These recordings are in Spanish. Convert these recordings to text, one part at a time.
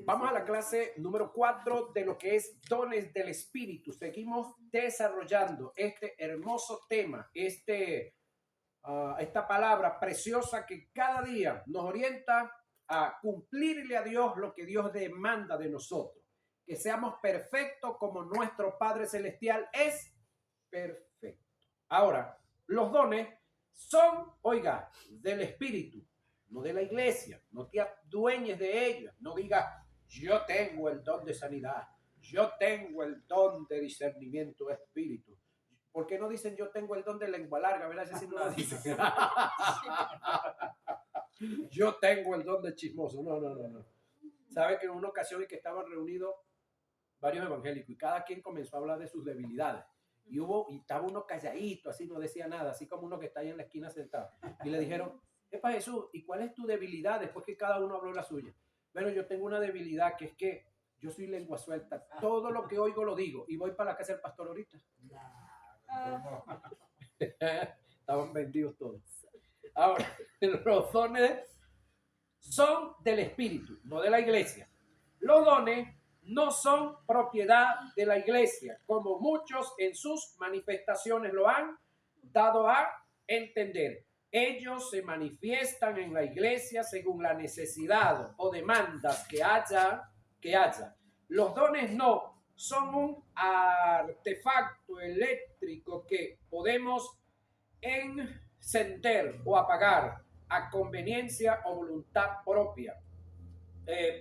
Vamos a la clase número 4 de lo que es dones del Espíritu. Seguimos desarrollando este hermoso tema, esta palabra preciosa que cada día nos orienta a cumplirle a Dios lo que Dios demanda de nosotros. Que seamos perfectos como nuestro Padre Celestial es perfecto. Ahora, los dones son, oiga, del Espíritu, no de la iglesia. No te adueñes de ellos. No digas, yo tengo el don de sanidad, yo tengo el don de discernimiento de espíritu. ¿Por qué no dicen yo tengo el don de lengua larga? ¿Verdad? Ese sí no lo dicen. Yo tengo el don de chismoso. No. ¿Sabe que en una ocasión en que estaban reunidos varios evangélicos y cada quien comenzó a hablar de sus debilidades? Y estaba uno calladito, así no decía nada, así como uno que está ahí en la esquina sentado. Y le dijeron, epa Jesús, ¿y cuál es tu debilidad? Después que cada uno habló la suya. Bueno, yo tengo una debilidad que es que yo soy lengua suelta. Todo lo que oigo lo digo. Y voy para la casa del pastor ahorita. Estaban vendidos todos. Ahora, los dones son del Espíritu, no de la iglesia. Los dones no son propiedad de la iglesia, como muchos en sus manifestaciones lo han dado a entender. Ellos se manifiestan en la iglesia según la necesidad o demandas que haya. Los dones no son un artefacto eléctrico que podemos encender o apagar a conveniencia o voluntad propia.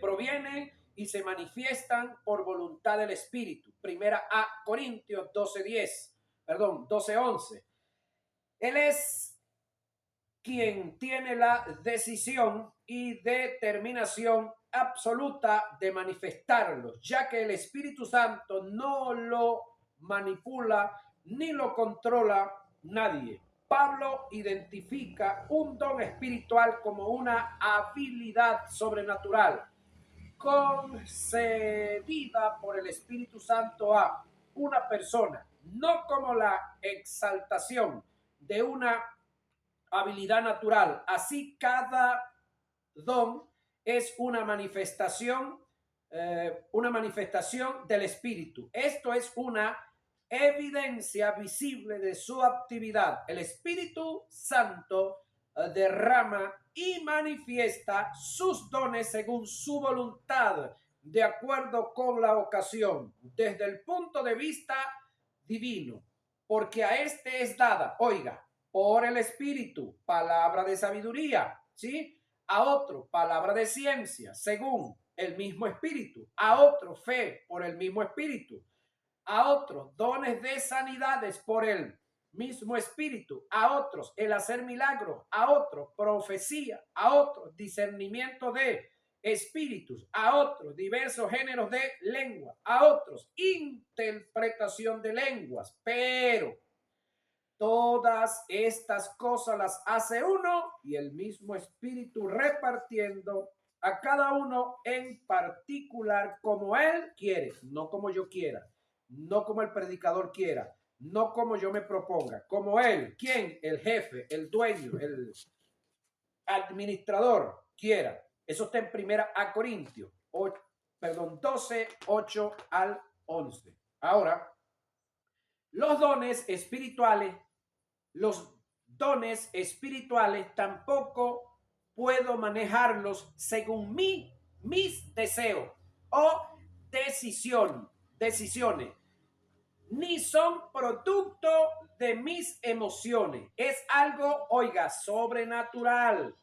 Provienen y se manifiestan por voluntad del Espíritu. Primera a Corintios 12:11. Él es quien tiene la decisión y determinación absoluta de manifestarlos, ya que el Espíritu Santo no lo manipula ni lo controla nadie. Pablo identifica un don espiritual como una habilidad sobrenatural concedida por el Espíritu Santo a una persona, no como la exaltación de una habilidad natural. Así cada don es una manifestación del Espíritu. Esto es una evidencia visible de su actividad. El Espíritu Santo derrama y manifiesta sus dones según su voluntad, de acuerdo con la ocasión, desde el punto de vista divino, porque a este es dada, oiga, por el Espíritu, palabra de sabiduría, ¿sí? A otro, palabra de ciencia, según el mismo Espíritu. A otro, fe, por el mismo Espíritu. A otros, dones de sanidades por el mismo Espíritu. A otros, el hacer milagros. A otros, profecía. A otros, discernimiento de espíritus. A otros, diversos géneros de lengua. A otros, interpretación de lenguas. Pero todas estas cosas las hace uno y el mismo Espíritu, repartiendo a cada uno en particular como Él quiere, no como yo quiera, no como el predicador quiera, no como yo me proponga, como Él, ¿quién? El jefe, el dueño, el administrador quiera. Eso está en primera a Corintios 12, 8 al 11. Ahora, los dones espirituales tampoco puedo manejarlos según mis deseos o decisiones, ni son producto de mis emociones. Es algo, oiga, sobrenatural,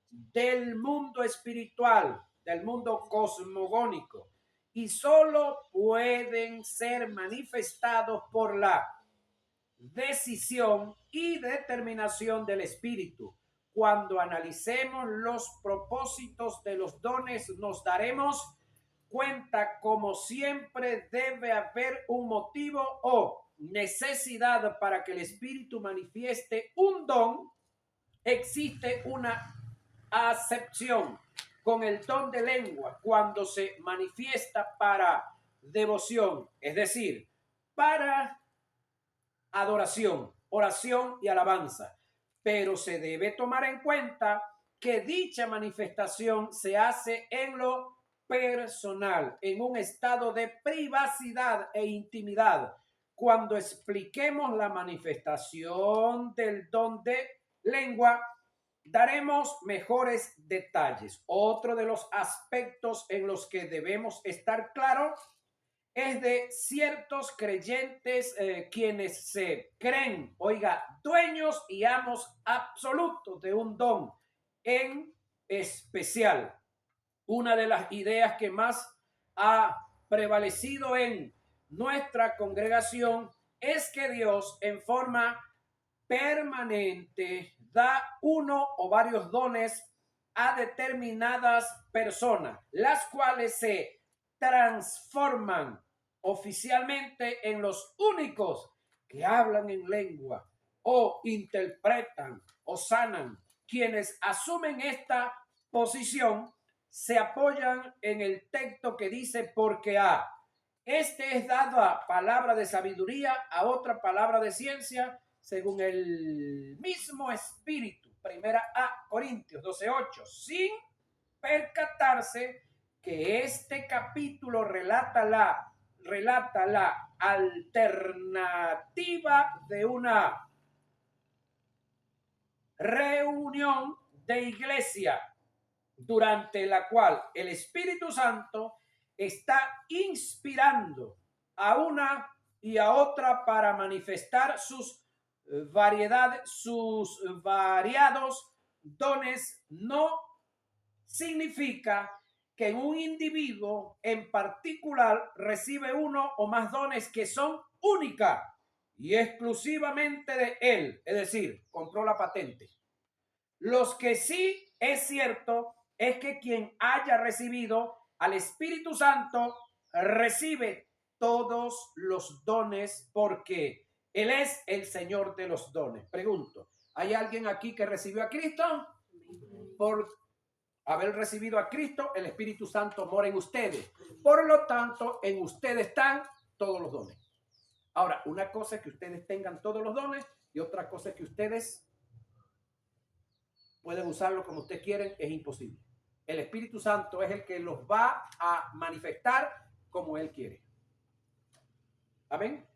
del mundo espiritual, del mundo cosmogónico, y solo pueden ser manifestados por la decisión y determinación del Espíritu. Cuando analicemos los propósitos de los dones, nos daremos cuenta, como siempre, debe haber un motivo o necesidad para que el Espíritu manifieste un don. Existe una acepción con el don de lengua cuando se manifiesta para devoción, es decir, para adoración, oración y alabanza. Pero se debe tomar en cuenta que dicha manifestación se hace en lo personal, en un estado de privacidad e intimidad, cuando expliquemos la manifestación del don de lengua, daremos mejores detalles. Otro de los aspectos en los que debemos estar claros es de ciertos creyentes quienes se creen, oiga, dueños y amos absolutos de un don en especial. Una de las ideas que más ha prevalecido en nuestra congregación es que Dios en forma permanente da uno o varios dones a determinadas personas, las cuales se transforman oficialmente en los únicos que hablan en lengua o interpretan o sanan. Quienes asumen esta posición se apoyan en el texto que dice porque este es dado a palabra de sabiduría, a otra palabra de ciencia, según el mismo espíritu. Primera a Corintios 12:8, sin percatarse que este capítulo relata la alternativa de una reunión de iglesia durante la cual el Espíritu Santo está inspirando a una y a otra para manifestar sus variados dones. No significa que un individuo en particular recibe uno o más dones que son única y exclusivamente de él, es decir, controla patente. Los que sí es cierto es que quien haya recibido al Espíritu Santo recibe todos los dones porque Él es el Señor de los dones. Pregunto, ¿hay alguien aquí que recibió a Cristo? Por haber recibido a Cristo, el Espíritu Santo mora en ustedes. Por lo tanto, en ustedes están todos los dones. Ahora, una cosa es que ustedes tengan todos los dones y otra cosa es que ustedes pueden usarlo como ustedes quieren, es imposible. El Espíritu Santo es el que los va a manifestar como Él quiere. Amén.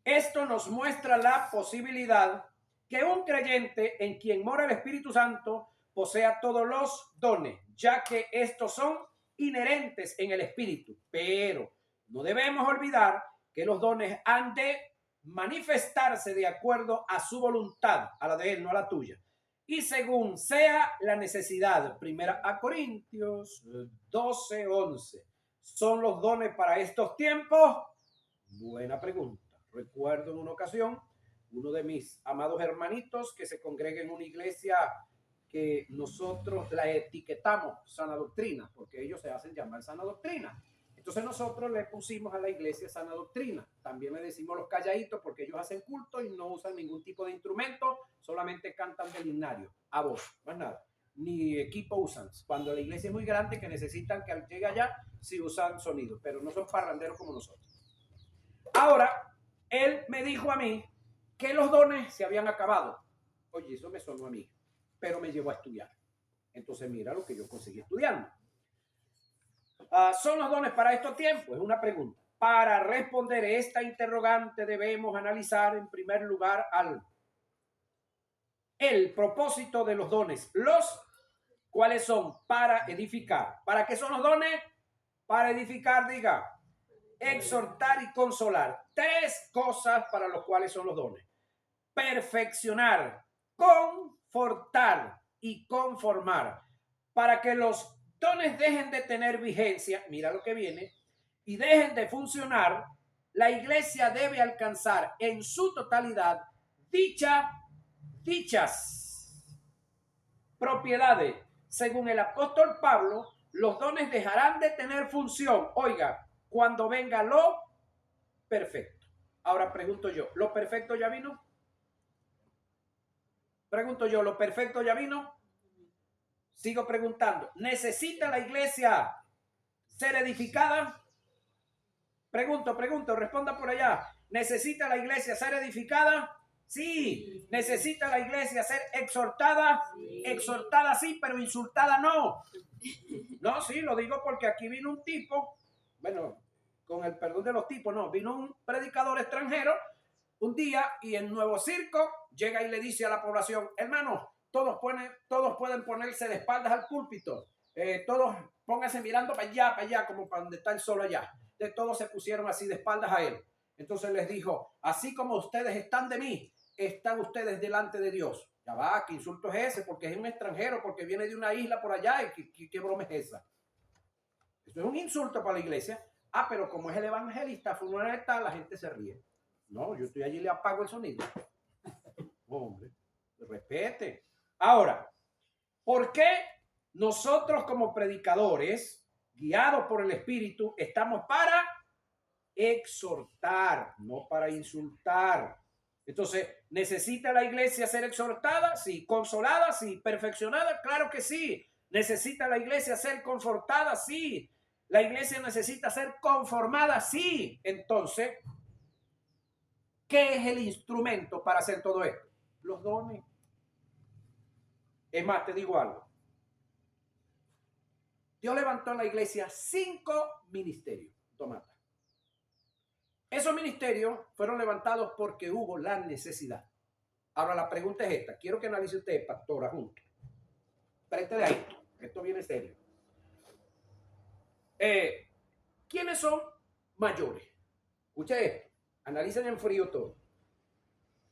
Esto nos muestra la posibilidad que un creyente en quien mora el Espíritu Santo posea todos los dones, ya que estos son inherentes en el Espíritu. Pero no debemos olvidar que los dones han de manifestarse de acuerdo a su voluntad, a la de Él, no a la tuya. Y según sea la necesidad. Primera a Corintios 12:11. ¿Son los dones para estos tiempos? Buena pregunta. Recuerdo en una ocasión, uno de mis amados hermanitos que se congrega en una iglesia que nosotros la etiquetamos sana doctrina, porque ellos se hacen llamar sana doctrina. Entonces nosotros le pusimos a la iglesia sana doctrina. También le decimos los calladitos porque ellos hacen culto y no usan ningún tipo de instrumento, solamente cantan del himnario, a voz, más nada. Ni equipo usan. Cuando la iglesia es muy grande que necesitan que al llegue allá, sí usan sonido, pero no son parranderos como nosotros. Ahora, él me dijo a mí que los dones se habían acabado. Oye, eso me sonó a mí, pero me llevó a estudiar. Entonces mira lo que yo conseguí estudiando. ¿Son los dones para estos tiempos? Es una pregunta. Para responder esta interrogante debemos analizar en primer lugar el propósito de los dones. Los cuales son para edificar. ¿Para qué son los dones? Para edificar, diga. Exhortar y consolar. Tres cosas para los cuales son los dones. Perfeccionar, confortar y conformar. Para que los dones dejen de tener vigencia, mira lo que viene, y dejen de funcionar, la iglesia debe alcanzar en su totalidad dichas propiedades. Según el apóstol Pablo, los dones dejarán de tener función, oiga, cuando venga lo perfecto. Ahora pregunto yo, ¿lo perfecto ya vino? Pregunto yo, ¿lo perfecto ya vino? Sigo preguntando, ¿necesita la iglesia ser edificada? Pregunto, responda por allá. ¿Necesita la iglesia ser edificada? Sí. ¿Necesita la iglesia ser exhortada? Sí. Exhortada sí, pero insultada no. No, sí, lo digo porque aquí vino un tipo, bueno, con el perdón de los tipos, no, vino un predicador extranjero un día y en Nuevo Circo llega y le dice a la población, hermano, todos pueden ponerse de espaldas al púlpito, todos pónganse mirando para allá, como para donde está el sol allá. De todos se pusieron así de espaldas a él. Entonces les dijo, así como ustedes están de mí, están ustedes delante de Dios. Ya va, ¿qué insulto es ese? Porque es un extranjero, porque viene de una isla por allá. ¿Y qué broma es esa? Eso es un insulto para la iglesia. Ah, pero como es el evangelista fundamental, la gente se ríe. No, yo estoy allí y le apago el sonido. Hombre, respete. Ahora, ¿por qué nosotros como predicadores, guiados por el Espíritu, estamos para exhortar, no para insultar? Entonces, ¿necesita la iglesia ser exhortada? Sí. ¿Consolada? Sí. ¿Perfeccionada? Claro que sí. ¿Necesita la iglesia ser confortada? Sí. ¿La iglesia necesita ser conformada? Sí. Entonces, ¿qué es el instrumento para hacer todo esto? Los dones. Es más, te digo algo. Dios levantó en la iglesia 5 ministerios. Tomata. Esos ministerios fueron levantados porque hubo la necesidad. Ahora la pregunta es esta. Quiero que analice usted, pastora, junto. Préstele a esto. Esto viene serio. ¿Quiénes son mayores? Escuche esto. Analicen en frío todo.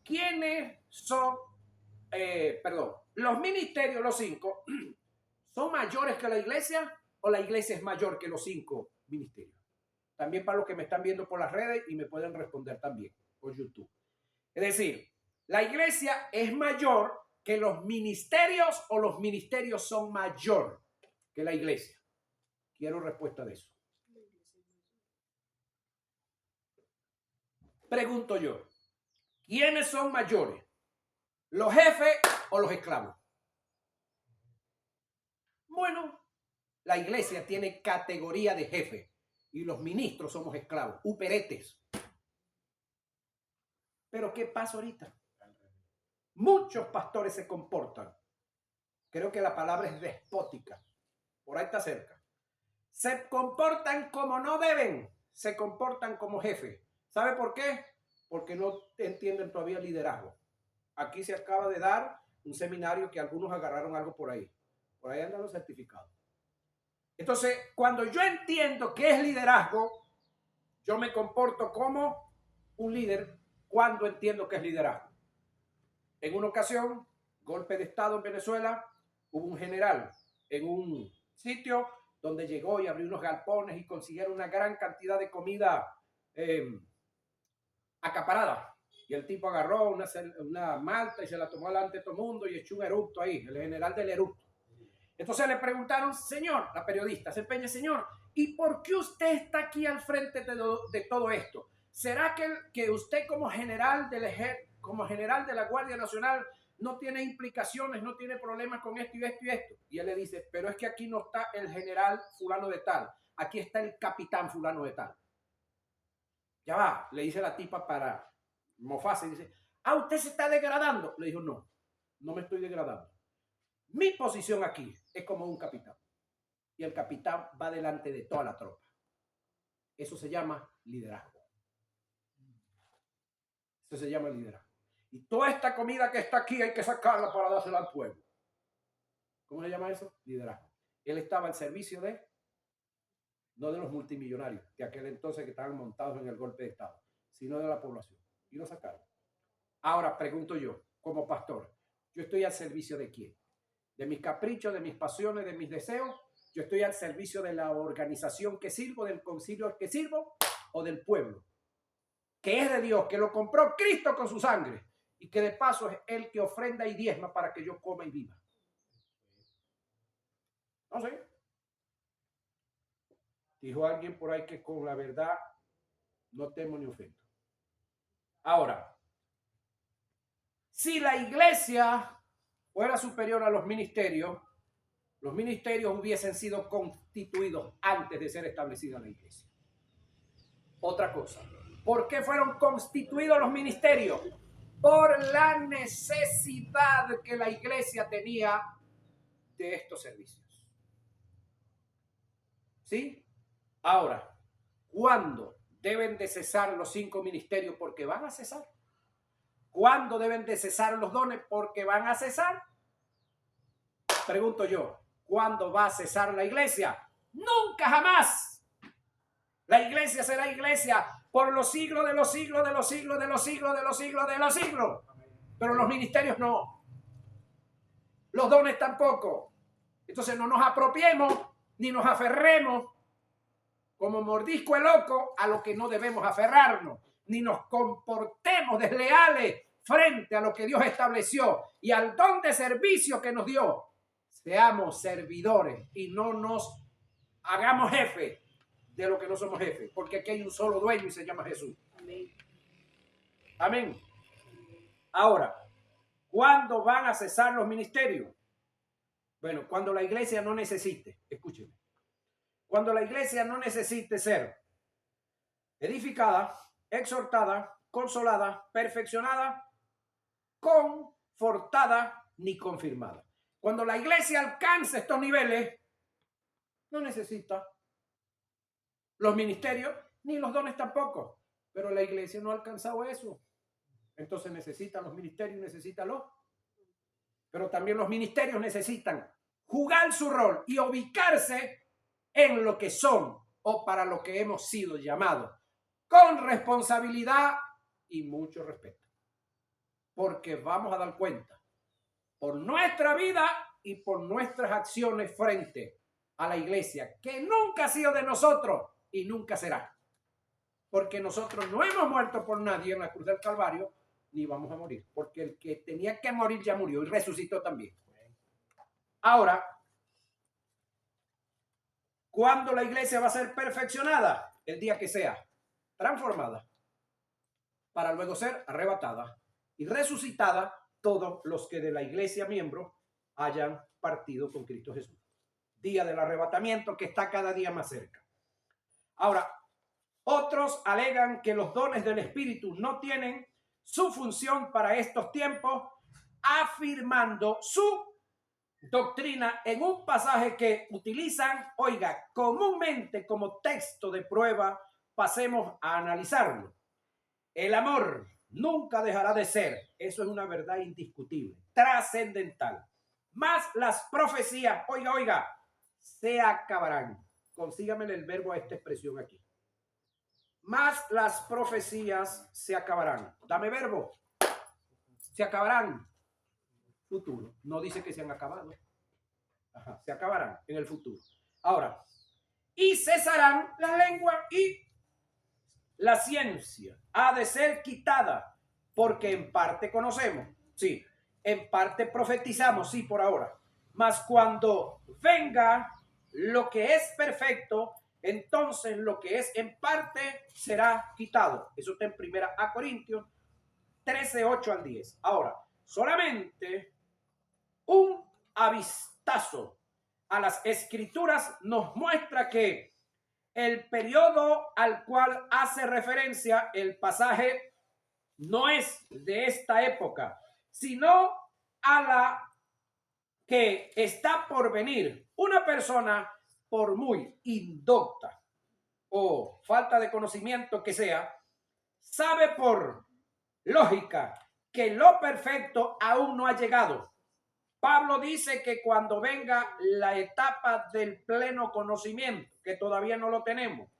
¿Quiénes son, los ministerios, los 5, son mayores que la iglesia o la iglesia es mayor que los 5 ministerios? También para los que me están viendo por las redes y me pueden responder también por YouTube. Es decir, ¿la iglesia es mayor que los ministerios o los ministerios son mayor que la iglesia? Quiero respuesta de eso. Pregunto yo, ¿quiénes son mayores? ¿Los jefes o los esclavos? Bueno, la iglesia tiene categoría de jefe y los ministros somos esclavos, uperetes. Pero ¿qué pasa ahorita? Muchos pastores se comportan, creo que la palabra es despótica, por ahí está cerca. Se comportan como no deben, se comportan como jefe. ¿Sabe por qué? Porque no entienden todavía el liderazgo. Aquí se acaba de dar un seminario que algunos agarraron algo por ahí. Por ahí andan los certificados. Entonces, cuando yo entiendo qué es liderazgo, yo me comporto como un líder cuando entiendo qué es liderazgo. En una ocasión, golpe de Estado en Venezuela, hubo un general en un sitio donde llegó y abrió unos galpones y consiguieron una gran cantidad de comida acaparada. Y el tipo agarró una malta y se la tomó delante de todo el mundo y echó un eructo ahí, el general del eructo. Entonces le preguntaron, señor, la periodista se empeña, señor, ¿y por qué usted está aquí al frente de todo esto? ¿Será que usted como general de la Guardia Nacional no tiene implicaciones, no tiene problemas con esto y esto y esto? Y él le dice, pero es que aquí no está el general fulano de tal, aquí está el capitán fulano de tal. Ya va, le dice la tipa para mofarse y dice, ¿usted se está degradando? Le dijo, no, no me estoy degradando. Mi posición aquí es como un capitán. Y el capitán va delante de toda la tropa. Eso se llama liderazgo. Eso se llama liderazgo. Y toda esta comida que está aquí hay que sacarla para dársela al pueblo. ¿Cómo se llama eso? Liderazgo. Él estaba al servicio no de los multimillonarios, de aquel entonces que estaban montados en el golpe de Estado, sino de la población. Y lo sacaron. Ahora pregunto yo, como pastor, ¿yo estoy al servicio de quién? ¿De mis caprichos, de mis pasiones, de mis deseos? ¿Yo estoy al servicio de la organización que sirvo, del concilio que sirvo o del pueblo? Que es de Dios, que lo compró Cristo con su sangre y que de paso es el que ofrenda y diezma para que yo coma y viva. No sé. Dijo alguien por ahí que con la verdad no temo ni ofendo. Ahora, si la iglesia fuera superior a los ministerios hubiesen sido constituidos antes de ser establecida la iglesia. Otra cosa, ¿por qué fueron constituidos los ministerios? Por la necesidad que la iglesia tenía de estos servicios. ¿Sí? Ahora, ¿cuándo deben de cesar los 5 ministerios? Porque van a cesar. ¿Cuándo deben de cesar los dones? Porque van a cesar. Pregunto yo, ¿cuándo va a cesar la iglesia? Nunca jamás. La iglesia será iglesia por los siglos de los siglos de los siglos de los siglos de los siglos de los siglos. Pero los ministerios no. Los dones tampoco. Entonces no nos apropiemos ni nos aferremos como mordisco el loco a lo que no debemos aferrarnos, ni nos comportemos desleales frente a lo que Dios estableció y al don de servicio que nos dio. Seamos servidores y no nos hagamos jefe de lo que no somos jefes, porque aquí hay un solo dueño y se llama Jesús. Amén. Amén. Ahora, ¿cuándo van a cesar los ministerios? Bueno, cuando la iglesia no necesite, escúcheme, cuando la iglesia no necesite ser edificada, exhortada, consolada, perfeccionada, confortada ni confirmada. Cuando la iglesia alcance estos niveles, no necesita los ministerios ni los dones tampoco. Pero la iglesia no ha alcanzado eso. Entonces necesita los ministerios, necesita los. Pero también los ministerios necesitan jugar su rol y ubicarse en lo que son o para lo que hemos sido llamados, con responsabilidad y mucho respeto. Porque vamos a dar cuenta por nuestra vida y por nuestras acciones frente a la iglesia, que nunca ha sido de nosotros y nunca será. Porque nosotros no hemos muerto por nadie en la cruz del Calvario, ni vamos a morir. Porque el que tenía que morir ya murió y resucitó también. Ahora, ¿cuándo la iglesia va a ser perfeccionada? El día que sea transformada, para luego ser arrebatada y resucitada todos los que de la iglesia miembro hayan partido con Cristo Jesús. Día del arrebatamiento que está cada día más cerca. Ahora, otros alegan que los dones del Espíritu no tienen su función para estos tiempos, afirmando su doctrina en un pasaje que utilizan, oiga, comúnmente como texto de prueba. Pasemos a analizarlo. El amor nunca dejará de ser. Eso es una verdad indiscutible, trascendental. Más las profecías, oiga, se acabarán. Consígame el verbo a esta expresión aquí. Más las profecías se acabarán. Dame verbo. Se acabarán. Futuro. No dice que se han acabado. Ajá, se acabarán en el futuro. Ahora, y cesarán la lengua y la ciencia ha de ser quitada, porque en parte conocemos, sí, en parte profetizamos, sí, por ahora. Mas cuando venga lo que es perfecto, entonces lo que es en parte será quitado. Eso está en 1 Corintios 13, 8 al 10. Ahora, solamente un avistazo a las escrituras nos muestra que el periodo al cual hace referencia el pasaje no es de esta época, sino a la que está por venir. Una persona, por muy indocta o falta de conocimiento que sea, sabe por lógica que lo perfecto aún no ha llegado. Pablo dice que cuando venga la etapa del pleno conocimiento, que todavía no lo tenemos,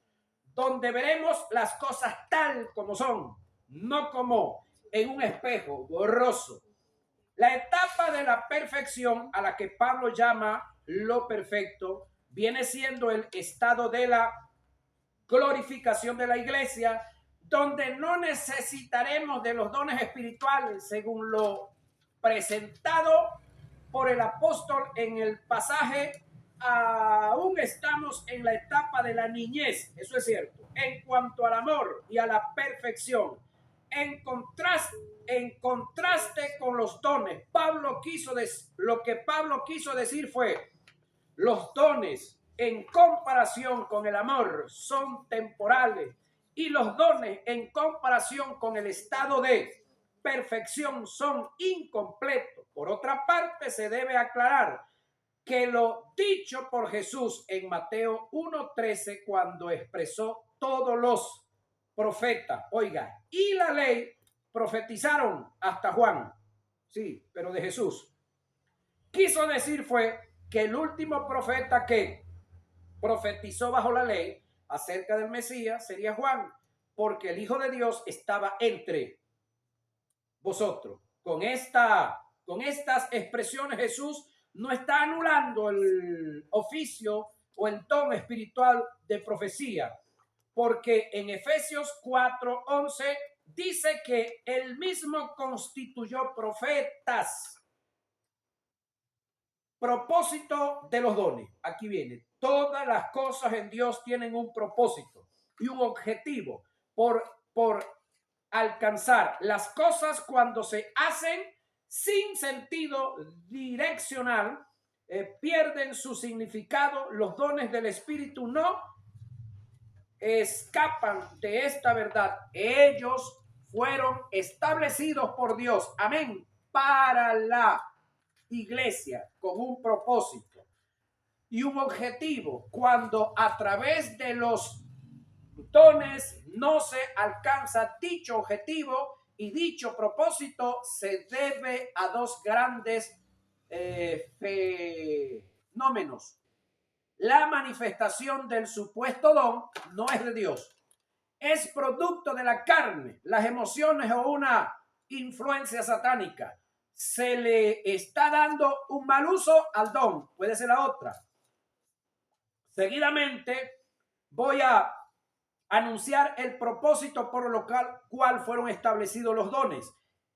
donde veremos las cosas tal como son, no como en un espejo borroso. La etapa de la perfección a la que Pablo llama lo perfecto viene siendo el estado de la glorificación de la iglesia, donde no necesitaremos de los dones espirituales según lo presentado por el apóstol en el pasaje. Aún estamos en la etapa de la niñez, eso es cierto, en cuanto al amor y a la perfección. En contraste con los dones, lo que Pablo quiso decir fue: los dones en comparación con el amor son temporales y los dones en comparación con el estado de perfección son incompletos. Por otra parte, se debe aclarar que lo dicho por Jesús en Mateo 1:13 cuando expresó todos los profetas, oiga, y la ley profetizaron hasta Juan, sí, pero de Jesús. Quiso decir fue que el último profeta que profetizó bajo la ley acerca del Mesías sería Juan, porque el Hijo de Dios estaba entre vosotros. Con estas expresiones Jesús no está anulando el oficio o el don espiritual de profecía, porque en Efesios 4:11 dice que él mismo constituyó profetas. Propósito de los dones. Aquí viene. Todas las cosas en Dios tienen un propósito y un objetivo por alcanzar. Las cosas cuando se hacen sin sentido direccional pierden su significado. Los dones del Espíritu no escapan de esta verdad. Ellos fueron establecidos por Dios. Amén. Para la iglesia con un propósito y un objetivo. Cuando a través de los dones no se alcanza dicho objetivo y dicho propósito, se debe a dos grandes fenómenos. La manifestación del supuesto don no es de Dios, es producto de la carne, las emociones o una influencia satánica. Se le está dando un mal uso al don, puede ser la otra. Seguidamente voy a anunciar el propósito por lo cual fueron establecidos los dones.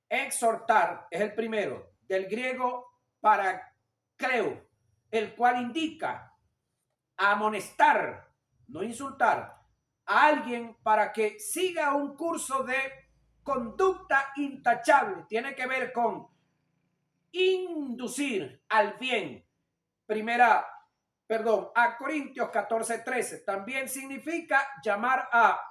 Exhortar es el primero, del griego paracleo, el cual indica amonestar, no insultar, a alguien para que siga un curso de conducta intachable. Tiene que ver con inducir al bien. A Corintios 14:13 también significa llamar a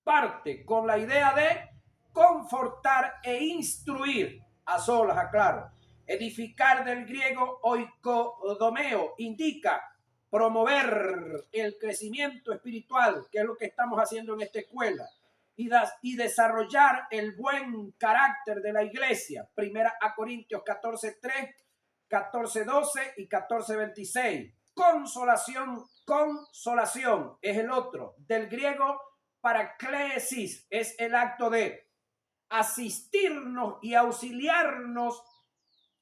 parte con la idea de confortar e instruir a solas, aclaro. Edificar del griego oikodomeo indica promover el crecimiento espiritual, que es lo que estamos haciendo en esta escuela, y desarrollar el buen carácter de la iglesia. Primera a Corintios 14:3, 14:12 y 14:26. Consolación es el otro, del griego paraclesis, es el acto de asistirnos y auxiliarnos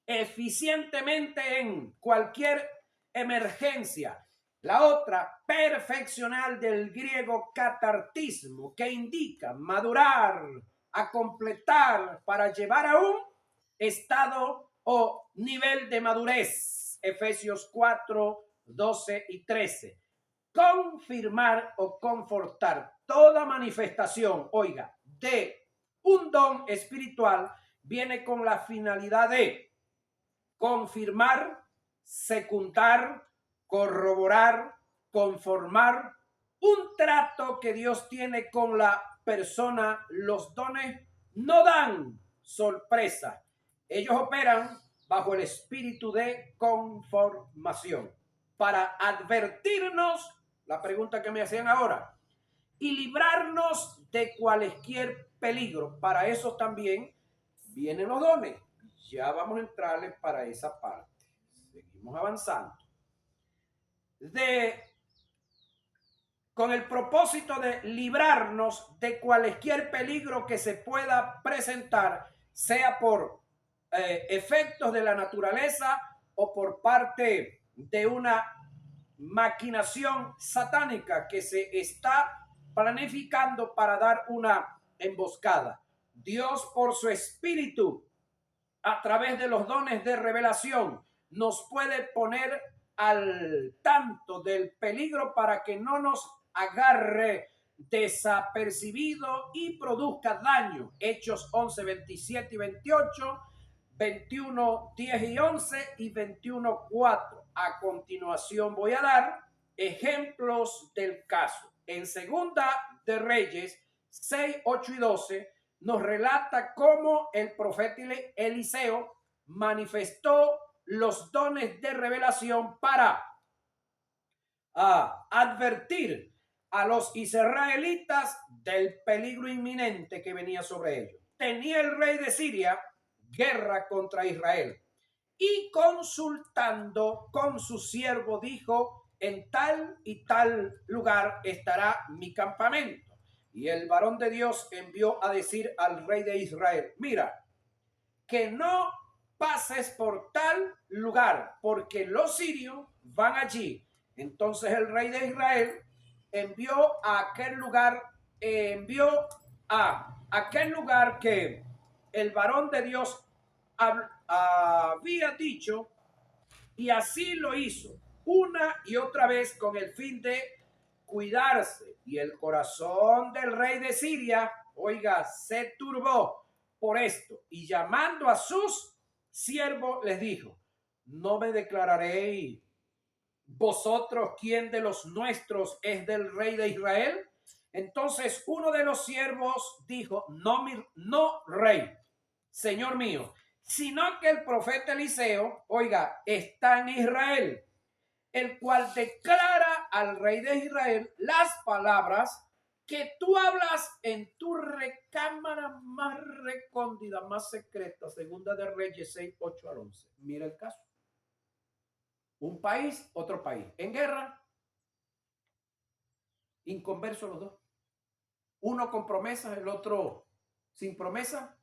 eficientemente en cualquier emergencia. La otra, perfeccional, del griego catartismo, que indica madurar, a completar, para llevar a un estado o nivel de madurez. Efesios 4:12 y 13. Confirmar o confortar. Toda manifestación, oiga, de un don espiritual viene con la finalidad de confirmar, secundar, corroborar, conformar un trato que Dios tiene con la persona. Los dones no dan sorpresa. Ellos operan bajo el espíritu de conformación para advertirnos, la pregunta que me hacían ahora, y librarnos de cualquier peligro. Para eso también vienen los dones. Ya vamos a entrarles para esa parte. Seguimos avanzando. Con el propósito de librarnos de cualquier peligro que se pueda presentar, sea por efectos de la naturaleza o por parte de una maquinación satánica que se está planificando para dar una emboscada. Dios, por su espíritu, a través de los dones de revelación, nos puede poner al tanto del peligro para que no nos agarre desapercibido y produzca daño. Hechos 11, 27 y 28, 21, 10 y 11 y 21, 4. A continuación voy a dar ejemplos del caso. En Segunda de Reyes 6, 8 y 12 nos relata cómo el profeta Eliseo manifestó los dones de revelación para advertir a los israelitas del peligro inminente que venía sobre ellos. Tenía el rey de Siria guerra contra Israel y consultando con su siervo dijo: en tal y tal lugar estará mi campamento. Y el varón de Dios envió a decir al rey de Israel: mira, que no pases por tal lugar, porque los sirios van allí. Entonces el rey de Israel envió a aquel lugar que el varón de Dios había dicho, y así lo hizo una y otra vez con el fin de cuidarse. Y el corazón del rey de Siria, oiga, se turbó por esto, y llamando a sus siervos les dijo: ¿no me declararéis vosotros quién de los nuestros es del rey de Israel? Entonces uno de los siervos dijo: no, rey, señor mío, sino que el profeta Eliseo, oiga, está en Israel, el cual declara al rey de Israel las palabras que tú hablas en tu recámara más recóndita, más secreta. Segunda de Reyes 6, 8 al 11. Mira el caso. Un país, otro país. En guerra, inconversos los dos. Uno con promesas, el otro sin promesa,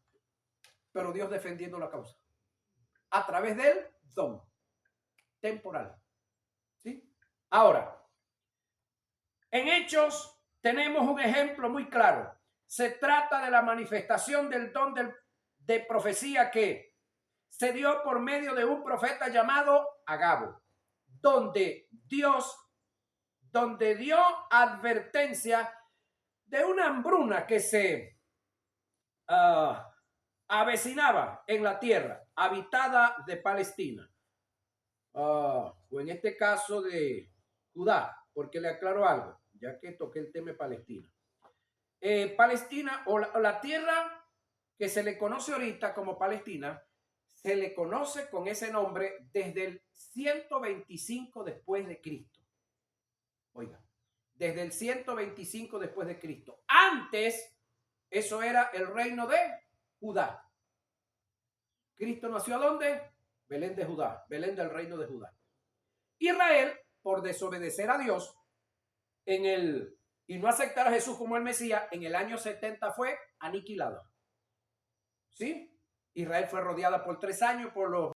pero Dios defendiendo la causa. A través del don temporal. ¿Sí? Ahora, en Hechos tenemos un ejemplo muy claro. Se trata de la manifestación del don de profecía que se dio por medio de un profeta llamado Agabo, donde dio advertencia de una hambruna que se avecinaba en la tierra habitada de Palestina, o en este caso de Judá, porque le aclaro algo, ya que toqué el tema de Palestina. Palestina, o la tierra que se le conoce ahorita como Palestina, se le conoce con ese nombre desde el 125 después de Cristo. Oiga, desde el 125 después de Cristo. Antes, eso era el reino de Judá. ¿Cristo nació a dónde? Belén de Judá, Belén del reino de Judá. Israel, por desobedecer a Dios y no aceptar a Jesús como el Mesías, en el año 70 fue aniquilado. ¿Sí? Israel fue rodeada por 3 años por los